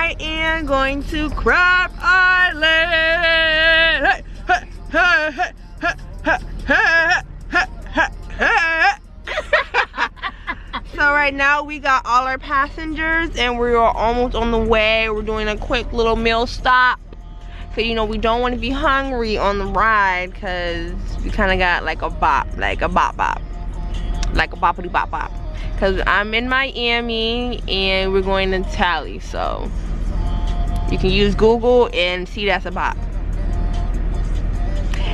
I am going to Crab Island. So right now we got all our passengers and we are almost on the way. We're doing a quick little meal stop. So you know we don't want to be hungry on the ride because we kind of got like a boppity bop bop. Because I'm in Miami and we're going to Tally, so you can use Google and see that's a bop.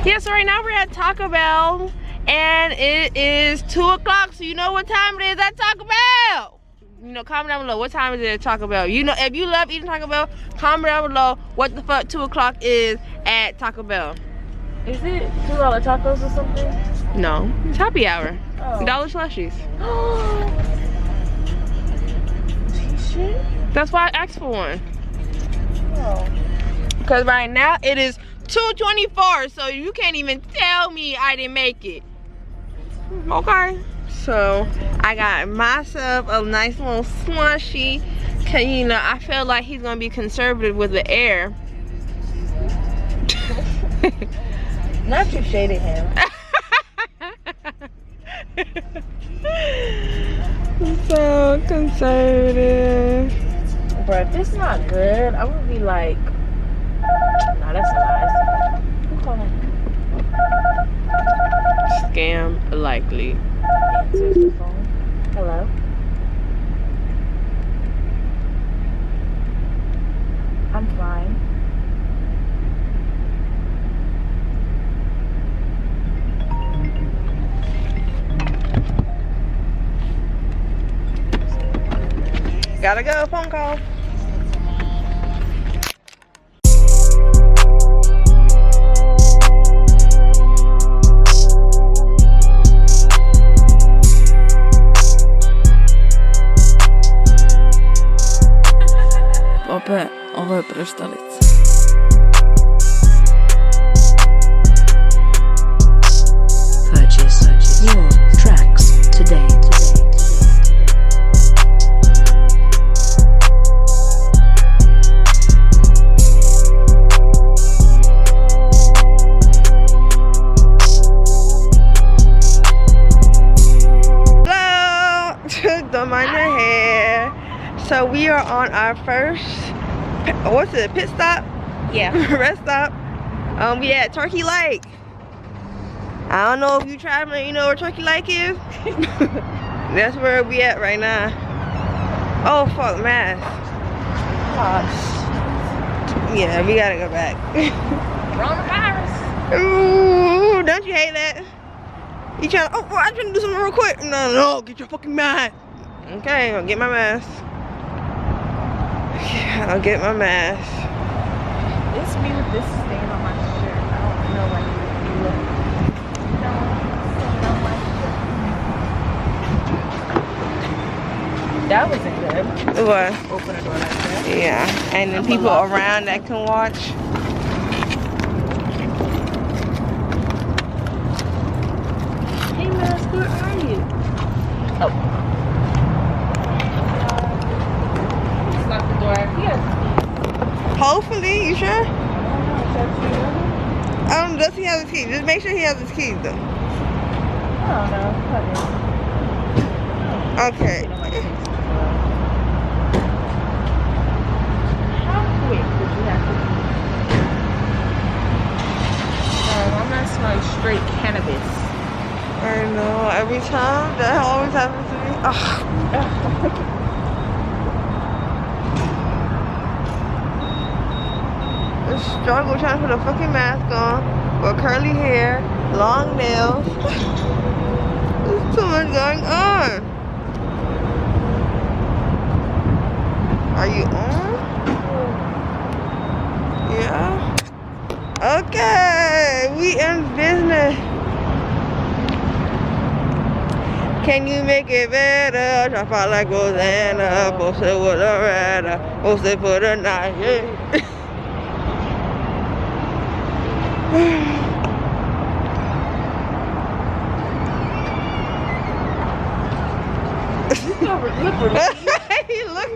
Yeah, so right now we're at Taco Bell and it is 2 o'clock, so you know what time it is at Taco Bell. You know, comment down below what time is it at Taco Bell. You know, if you love eating Taco Bell, comment down below what the fuck 2 o'clock is at Taco Bell. Is it $2 tacos or something? No, it's happy hour. Oh. Dollar slushies. Shit. That's why I asked for one. Oh. Because right now it is 2:24, so you can't even tell me I didn't make it. Okay. So I got myself a nice little slushie. Cause you know I feel like he's gonna be conservative with the air. Not you shading him. So conservative. Bro, if it's not good, I'm gonna be like, nah, that's nice. Who calling? Scam likely. Answers the phone. Hello? I'm fine. Gotta go, phone call. Boppe, on va brösta lite. Purchase your tracks today. Don't mind your hair. So we are on our first, what's it, pit stop? Yeah. Rest stop. We at Turkey Lake. I don't know if you traveling, you know where Turkey Lake is? That's where we at right now. Oh fuck, mask. Gosh. Yeah, we gotta go back. Coronavirus. Ooh, don't you hate that? You trying to, oh, I'm trying to do something real quick. No, get your fucking mask. Okay, I'll get my mask. Yeah, I'll get my mask. It's me with this stain on my shirt. I don't know why you look. No, stain on my shirt. That wasn't good. What? Open a door like that. Yeah, and then people around that can watch. Hey, mask, where are you? Oh. Lock the door. Yes. Hopefully, you sure? I Does he have his keys? Just make sure he has his keys though. don't know. Okay. How quick would you have to be? I'm not smelling straight cannabis. I know. Every time that always happens to me. Ugh. The struggle trying to put a fucking mask on with curly hair, long nails. There's too much going on. Are you on? Yeah. Okay, we in business. Can you make it better? Try fight like Rosanna. Posted with a radar. Posted for the night. Yeah. Look, He look.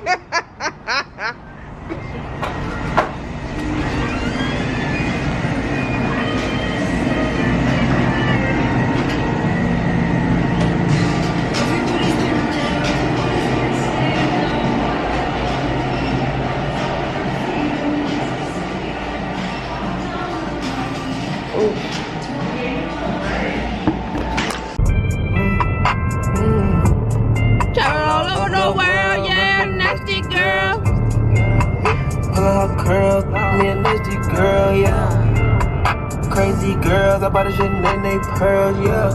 see girls, I bought a shit and then they pearls, yeah.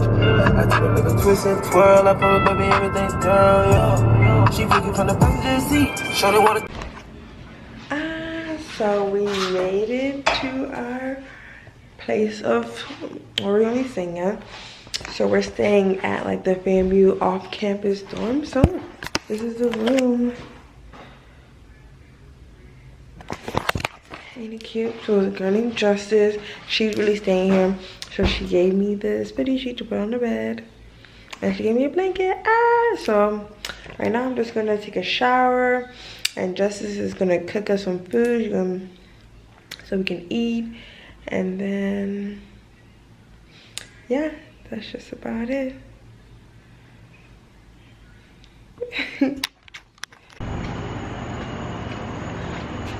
I took a little twist and twirl, I put baby everything down, yeah. She looking from the passenger seat, show they wanna. So we made it to our place of where we're gonna be staying at. So we're staying at like the FAMU off-campus dorm. So this is the room. Ain't it cute? So the girl named Justice, she's really staying here. So she gave me this pretty sheet to put on the bed. And she gave me a blanket. So right now I'm just gonna take a shower. And Justice is gonna cook us some food so we can eat. And then, yeah, that's just about it.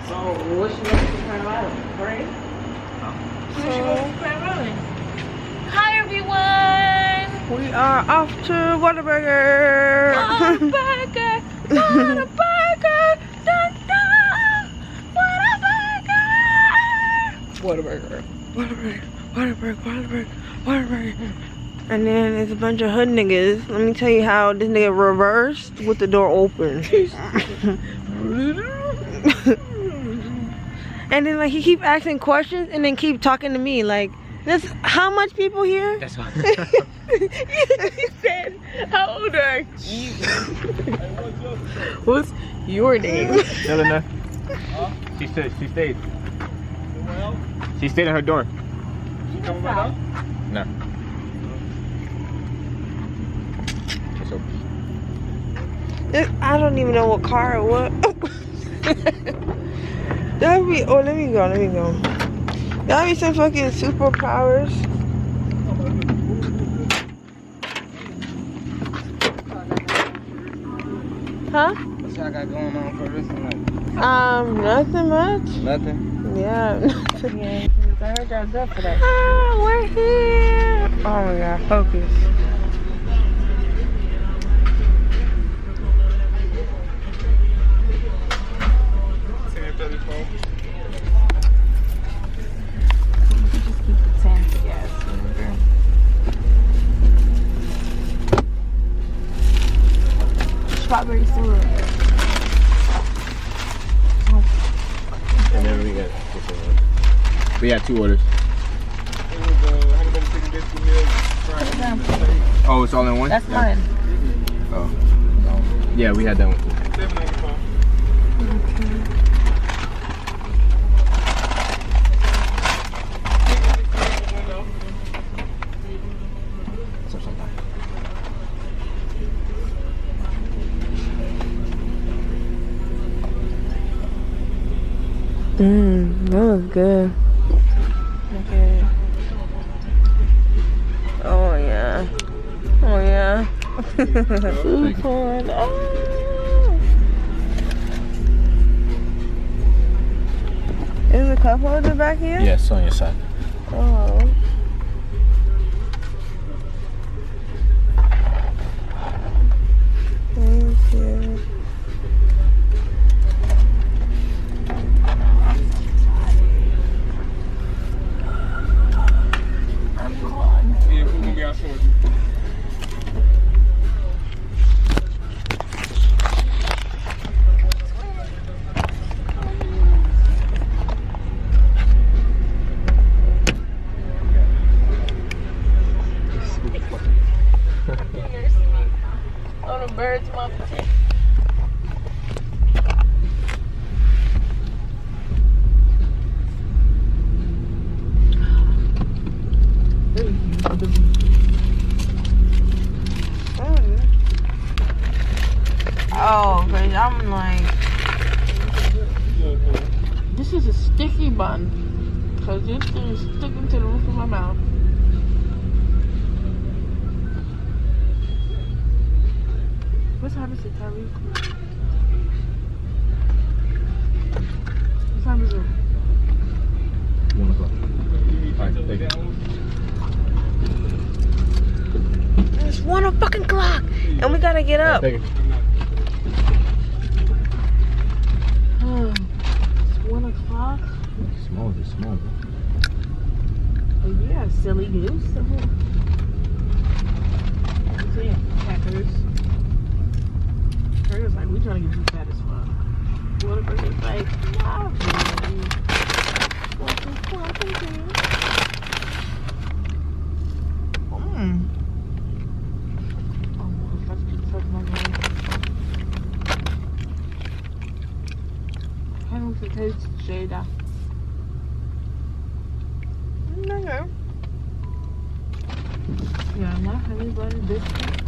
So, what's your next Grand Island, right? What's your next Grand Island? Hi, everyone! We are off to Whataburger. Whataburger! Whataburger! Dun, dun! Whataburger! Whataburger. And then there's a bunch of hood niggas. Let me tell you how this nigga reversed with the door open. And then like he keep asking questions and then keep talking to me like, there's how much people here? That's all. He said, how old are you? What's your name? Helena. She stayed. She stayed in her dorm. She coming back out? No. Just open. I don't even know what car or what. That'd be, oh, let me go. That'd be some fucking superpowers. Huh? What y'all got going on for this night? Nothing much. Nothing. Yeah, nothing. Yeah, I heard y'all good for that. We're here. Oh my god, focus. Just keep the tank gas. Strawberry syrup. And then we got this one. We had 2 orders. Oh, it's all in one? That's mine. Oh. Yeah, we had that one. That was good. Okay. Oh yeah. Food porn. Oh. Is a cup holder back here? Yeah, it's on your side. Oh. Thank you. Oh, the birds, mom. Oh, cause I'm like, This is a sticky bun. Because this thing is sticking to the roof of my mouth. What time is it, Tyreek? What time is it? 1 o'clock. Alright, take it. it's 1 fucking o'clock, and we gotta get up. Take it. It's 1 o'clock. Small. Yeah, silly goose. Yeah, Packers. Packers like, we trying to get you fat as fuck. Whataburger's like, nah, baby. Taste Jada. Okay. Yeah, my honey butter biscuit.